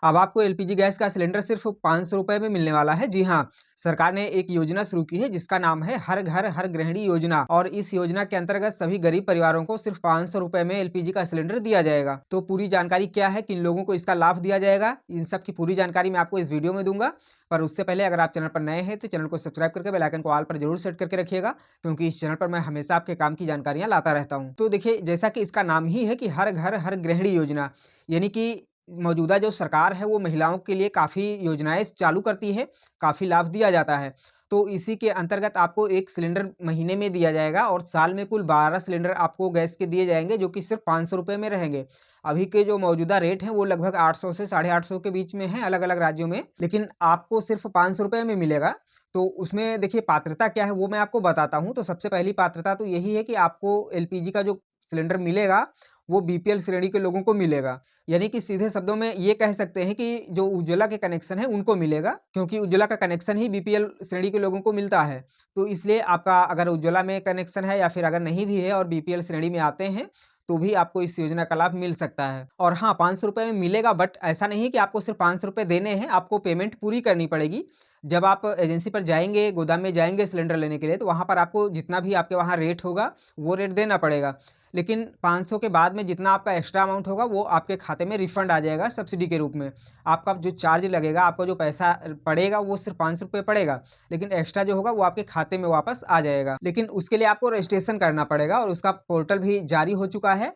अब आपको LPG gas का सिलेंडर सिर्फ 500 रुपए में मिलने वाला है। जी हाँ, सरकार ने एक योजना शुरू की है जिसका नाम है हर घर हर गृहिणी योजना और इस योजना के अंतर्गत सभी गरीब परिवारों को सिर्फ 500 रुपए में एलपीजी का सिलेंडर दिया जाएगा। तो पूरी जानकारी क्या है, किन लोगों को इसका लाभ दिया जाएगा, इन सब की पूरी जानकारी मैं आपको इस वीडियो में दूंगा। पर उससे पहले अगर आप चैनल पर नए हैं तो चैनल को सब्सक्राइब करके बेल आइकन को ऑल पर जरूर सेट करके रखिएगा, क्योंकि इस चैनल पर मैं हमेशा आपके काम की जानकारियां लाता रहता हूं। तो देखिए, जैसा कि इसका नाम ही है कि हर घर हर गृहिणी योजना, यानी कि मौजूदा जो सरकार है वो महिलाओं के लिए काफ़ी योजनाएँ चालू करती है, काफ़ी लाभ दिया जाता है। तो इसी के अंतर्गत आपको 1 सिलेंडर महीने में दिया जाएगा और साल में कुल 12 सिलेंडर आपको गैस के दिए जाएँगे, जो कि सिर्फ़ 500 रुपए में रहेंगे। अभी के जो मौजूदा रेट हैं वो लगभग 800 से 850 के बीच में हैं अलग-अलग राज्यों में, लेकिन आपको सिर्फ़ 500 रुपए में मिलेगा। तो उसमें देखिए पात्रता क्या है वो मैं आपको बताता हूँ। तो सबसे पहली पात्रता तो यही है कि आपको एलपीजी का जो सिलेंडर मिलेगा वो बीपीएल श्रेणी के लोगों को मिलेगा। यानी कि सीधे शब्दों में ये कह सकते हैं कि जो उज्ज्वला के कनेक्शन है उनको मिलेगा, क्योंकि उज्ज्वला का कनेक्शन ही बीपीएल श्रेणी के लोगों को मिलता है। तो इसलिए आपका अगर उज्ज्वला में कनेक्शन है या फिर अगर नहीं भी है और बीपीएल श्रेणी में आते हैं, तो भी आपको इस योजना का लाभ मिल सकता है। और हाँ, 500 रुपए में मिलेगा, बट ऐसा नहीं है कि आपको सिर्फ़ 500 रुपए देने हैं, आपको पेमेंट पूरी करनी पड़ेगी। जब आप एजेंसी पर जाएँगे, गोदाम में जाएँगे सिलेंडर लेने के लिए, तो वहाँ पर आपको जितना भी आपके वहाँ रेट होगा, वो रेट देना पड़ेगा। लेकिन 500 के बाद में जितना आपका एक्स्ट्रा अमाउंट होगा वो आपके खाते में रिफंड आ जाएगा सब्सिडी के रूप में। आपका जो चार्ज लगेगा, आपका जो पैसा पड़ेगा वो सिर्फ़ 500 रुपए पड़ेगा, लेकिन एक्स्ट्रा जो होगा वो आपके खाते में वापस आ जाएगा। लेकिन उसके लिए आपको रजिस्ट्रेशन करना पड़ेगा और उसका पोर्टल भी जारी हो चुका है।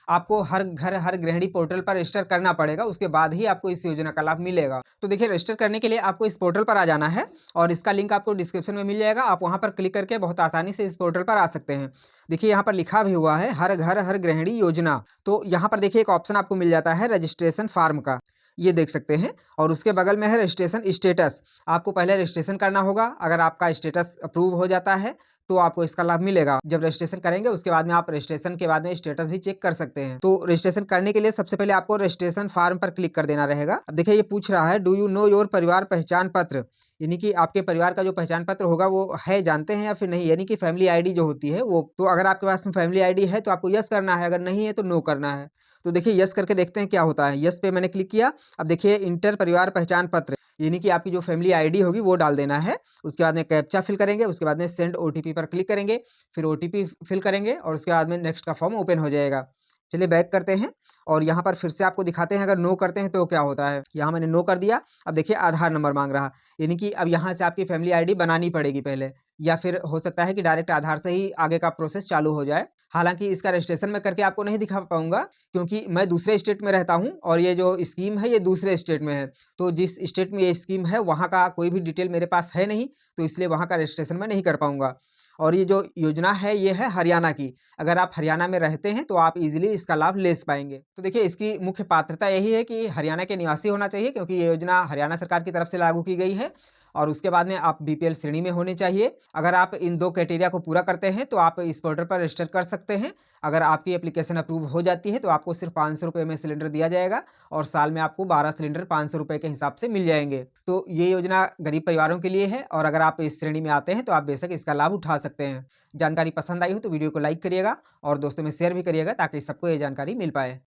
आपको हर घर हर गृहिणी पोर्टल पर रजिस्टर करना पड़ेगा, उसके बाद ही आपको इस योजना का लाभ मिलेगा। तो देखिए, रजिस्टर करने के लिए आपको इस पोर्टल पर आ जाना है और इसका लिंक आपको डिस्क्रिप्शन में मिल जाएगा। आप वहाँ पर क्लिक करके बहुत आसानी से इस पोर्टल पर आ सकते हैं। देखिए, यहाँ पर लिखा भी हुआ है हर घर हर गृहिणी योजना। तो यहाँ पर देखिए एक ऑप्शन आपको मिल जाता है रजिस्ट्रेशन फॉर्म का, ये देख सकते हैं। और उसके बगल में है रजिस्ट्रेशन स्टेटस। आपको पहले रजिस्ट्रेशन करना होगा। अगर आपका स्टेटस अप्रूव हो जाता है तो आपको इसका लाभ मिलेगा। जब रजिस्ट्रेशन करेंगे उसके बाद में आप रजिस्ट्रेशन के बाद में स्टेटस भी चेक कर सकते हैं। तो रजिस्ट्रेशन करने के लिए सबसे पहले आपको रजिस्ट्रेशन फॉर्म पर क्लिक कर देना रहेगा। अब देखिए, ये पूछ रहा है डू यू नो योर परिवार पहचान पत्र, यानी कि आपके परिवार का जो पहचान पत्र होगा वो है, जानते हैं या फिर नहीं, यानी कि फैमिली आईडी जो होती है वो। तो अगर आपके पास फैमिली आईडी है तो आपको यस करना है, अगर नहीं है तो नो करना है। तो देखिए, यस करके देखते हैं क्या होता है। यस पे मैंने क्लिक किया। अब देखिए इंटर परिवार पहचान पत्र, यानी कि आपकी जो फैमिली आईडी होगी वो डाल देना है। उसके बाद में कैप्चा फिल करेंगे, उसके बाद में सेंड ओटीपी पर क्लिक करेंगे, फिर ओटीपी फिल करेंगे और उसके बाद में नेक्स्ट का फॉर्म ओपन हो जाएगा। चलिए बैक करते हैं और यहाँ पर फिर से आपको दिखाते हैं अगर नो करते हैं तो क्या होता है। यहाँ मैंने नो कर दिया। अब देखिए आधार नंबर मांग रहा, यानी कि अब यहाँ से आपकी फैमिली आईडी बनानी पड़ेगी पहले, या फिर हो सकता है कि डायरेक्ट आधार से ही आगे का प्रोसेस चालू हो जाए। हालाँकि इसका रजिस्ट्रेशन मैं करके आपको नहीं दिखा पाऊँगा, क्योंकि मैं दूसरे स्टेट में रहता हूँ और ये जो स्कीम है ये दूसरे स्टेट में है। तो जिस स्टेट में ये स्कीम है वहाँ का कोई भी डिटेल मेरे पास है नहीं, तो इसलिए वहाँ का रजिस्ट्रेशन मैं नहीं कर पाऊँगा। और ये जो योजना है ये है हरियाणा की। अगर आप हरियाणा में रहते हैं तो आप ईज़िली इसका लाभ ले पाएँगे। तो देखिए, इसकी मुख्य पात्रता यही है कि हरियाणा के निवासी होना चाहिए, क्योंकि ये योजना हरियाणा सरकार की तरफ से लागू की गई है। और उसके बाद में आप बीपीएल श्रेणी में होने चाहिए। अगर आप इन 2 क्राइटेरिया को पूरा करते हैं तो आप इस पोर्टल पर रजिस्टर कर सकते हैं। अगर आपकी एप्लीकेशन अप्रूव हो जाती है तो आपको सिर्फ 500 रुपए में सिलेंडर दिया जाएगा और साल में आपको 12 सिलेंडर 500 रुपए के हिसाब से मिल जाएँगे। तो ये योजना गरीब परिवारों के लिए है और अगर आप इस श्रेणी में आते हैं तो आप बेशक इसका लाभ उठा सकते हैं। जानकारी पसंद आई हो तो वीडियो को लाइक करिएगा और दोस्तों में शेयर भी करिएगा, ताकि सबको ये जानकारी मिल पाए।